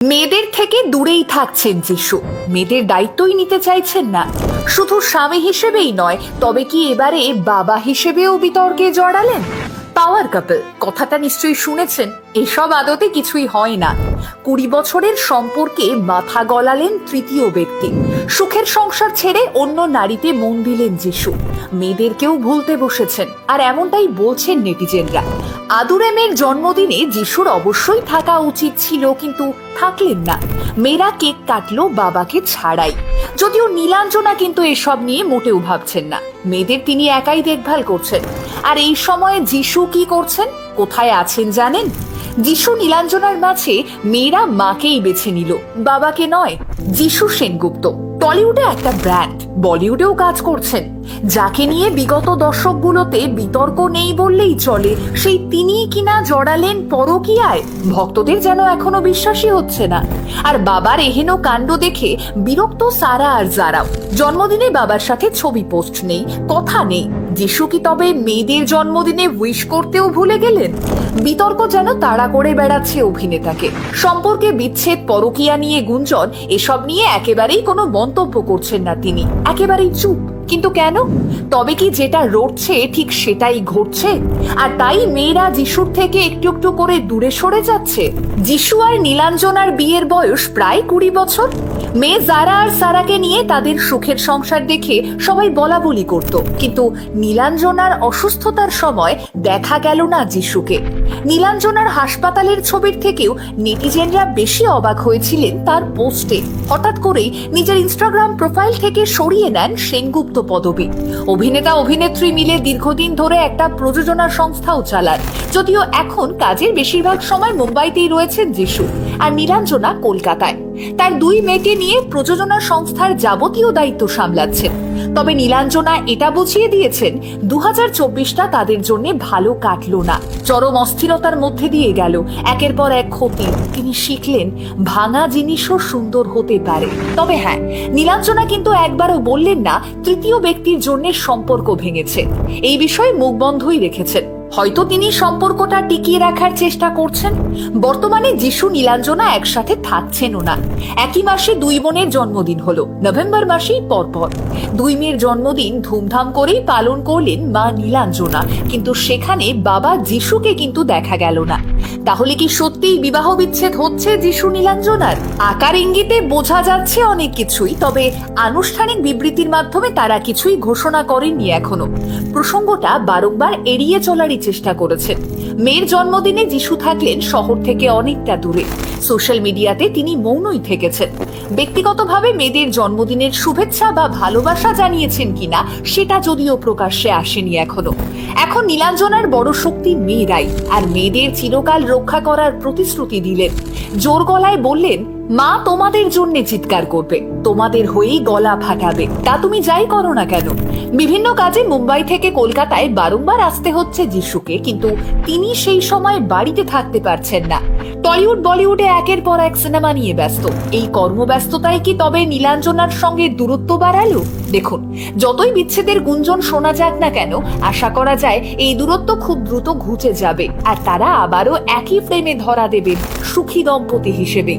মেয়েদের থেকে দূরেই থাকছেন যিশু। মেয়েদের দায়িত্বই নিতে চাইছেন না। শুধু স্বামী হিসেবেই নয়, তবে কি এবারে বাবা হিসেবেও বিতর্কে জড়ালেন? পাওয়ার কাপল কথাটা নিশ্চয়ই শুনেছেন। এসব আদতে কিছুই হয় না। 20 বছরের সম্পর্কে মাথা গলালেন তৃতীয় ব্যক্তি। সুখের সংসার ছেড়ে অন্য নারীতে মন দিলেন যিশু। মেয়েদেরকেও ভুলতে বসেছেন, আর এমনটাই বলছেন নেটিজেনরা। আদুরে মেয়ের জন্মদিনে যিশুর অবশ্যই থাকা উচিত ছিল, কিন্তু থাকলেন না। মেয়েরা কেক কাটলো বাবাকে ছাড়াই। যদিও নীলাঞ্জনা কিন্তু এসব নিয়ে মোটেও ভাবছেন না। মেয়েদের তিনি একাই দেখভাল করছেন। আর এই সময়ে যিশু কি করছেন, কোথায় আছেন জানেন? যিশু নীলাঞ্জনার মাঝে মেয়েরা মাকেই বেছে নিল, বাবাকে নয়। যিশু সেনগুপ্ত টলিউডে একটা ব্র্যান্ড, বলিউডেও কাজ করছেন। যাকে নিয়ে বিগত দশকগুলোতে বিতর্ক নেই বললেই চলে, সেই তিনিই কিনা জড়ালেন পরকীয়ায়। ভক্তদের যেন এখনো বিশ্বাসই হচ্ছে না। আর বাবার এহেন কাণ্ড দেখে বিরক্ত সারা আর যারাও। জন্মদিনে বাবার সাথে ছবি পোস্ট নেই, কথা নেই। যিশু কি তবে মেয়েদের জন্মদিনে উইশ করতেও ভুলে গেলেন? বিতর্ক যেন তাড়া করে বেড়াচ্ছে অভিনেতাকে। সম্পর্কে বিচ্ছেদ, পরকীয়া নিয়ে গুঞ্জন, এসব নিয়ে একেবারেই কোনো মন্তব্য করছেন না তিনি। একেবারেই চুপ। কিন্তু কেন? তবে কি যেটা রটছে ঠিক সেটাই ঘটছে? আর তাই মেয়েরা যিশুর থেকে একটু একটু করে দূরে সরে যাচ্ছে। যিশু আর নীলাঞ্জনার বিয়ের বয়স প্রায় 20 বছর। মেয়ে জারা আর সারাকে নিয়ে তাদের সুখের সংসার দেখে সবাই বলা বলি করত, কিন্তু নীলাঞ্জনার অসুস্থতার সময় দেখা গেল না যিশুকে। নীলাঞ্জনার হাসপাতালের ছবির থেকেও নেটিজেনরা বেশি অবাক হয়েছিলেন তার পোস্টে। হঠাৎ করেই নিজের ইনস্টাগ্রাম প্রোফাইল থেকে সরিয়ে নেন সেনগুপ্ত পদবী। অভিনেতা অভিনেত্রী মিলে দীর্ঘদিন ধরে একটা প্রযোজনা সংস্থাও চালান। যদিও এখন কাজের বেশিরভাগ সময় মুম্বাইতেই রয়েছেন যিশু, আর নীলাঞ্জনা কলকাতায়। তার 2 মেয়েকে নিয়ে প্রযোজনা সংস্থার যাবতীয় দায়িত্ব সামলাচ্ছেন। তবে নীলাঞ্জনা এটা বুঝিয়ে দিয়েছেন 2024টা তাদের জন্য ভালো কাটলো না। চরম অস্থিরতার মধ্যে দিয়ে গেল। একের পর এক ক্ষতি। তিনি শিখলেন ভাঙা জিনিসও সুন্দর হতে পারে। তবে হ্যাঁ, নীলাঞ্জনা কিন্তু একবারও বললেন না তৃতীয় ব্যক্তির জন্য সম্পর্ক ভেঙেছে। এই বিষয়ে মুখ বন্ধই রেখেছেন। হয়তো তিনি সম্পর্কটা টিকিয়ে রাখার চেষ্টা করছেন। বর্তমানে যিশু নীলাঞ্জনা একসাথে থাকছেনও না। একই মাসে 2 বোনের জন্মদিন হলো, নভেম্বর মাসেই পরপর। 2 মেয়ের জন্মদিন ধুমধাম করেই পালন করলেন মা নীলাঞ্জনা, কিন্তু সেখানে বাবা যিশুকে কিন্তু দেখা গেল না। তাহলে কি সত্যিই বিবাহ বিচ্ছেদ হচ্ছে যিশু নীলাঞ্জনার? আকার ইঙ্গিতে বোঝা যাচ্ছে অনেক কিছুই, তবে আনুষ্ঠানিক বিবৃতির মাধ্যমে তারা কিছুই ঘোষণা করেননি এখনো। প্রসঙ্গটা বারংবার এড়িয়ে চলারই চেষ্টা করেছেন। মেয়ের জন্মদিনে যিশু থাকলেন শহর থেকে অনেকটা দূরে। সোশ্যাল মিডিয়াতে তিনি মৌনই থেকেছেন। ব্যক্তিগতভাবে মেয়েদের জন্মদিনের শুভেচ্ছা বা ভালোবাসা জানিয়েছেন কিনা সেটা যদিও প্রকাশ্যে আসেনি এখনো। এখন নীলাঞ্জনার বড় শক্তি মেয়েরাই, আর মেয়েদের চিরকাল রক্ষা করার প্রতিশ্রুতি দিলেন। জোর গলায় বললেন, মা তোমাদের জন্য চিৎকার করবে, তোমাদের হয়েই গলা ফাটাবে, তা তুমি যাই করো না কেন। বিভিন্ন কাজে মুম্বাই থেকে কলকাতায় বারংবার আসতে হচ্ছে যিশুকে, কিন্তু তিনি সেই সময় বাড়িতে থাকতে পারছেন না। টলিউড বলিউডে একের পর এক সিনেমা নিয়ে ব্যস্ত। এই কর্মব্যস্ততাই কি তবে নীলাঞ্জনার সঙ্গে দূরত্ব বাড়ালো? দেখুন, যতই বিচ্ছেদের গুঞ্জন শোনা যাক না কেন, আশা করা যায় এই দূরত্ব খুব দ্রুত ঘুচে যাবে, আর তারা আবারও একই ফ্রেমে ধরা দেবেন সুখী দম্পতি হিসেবে।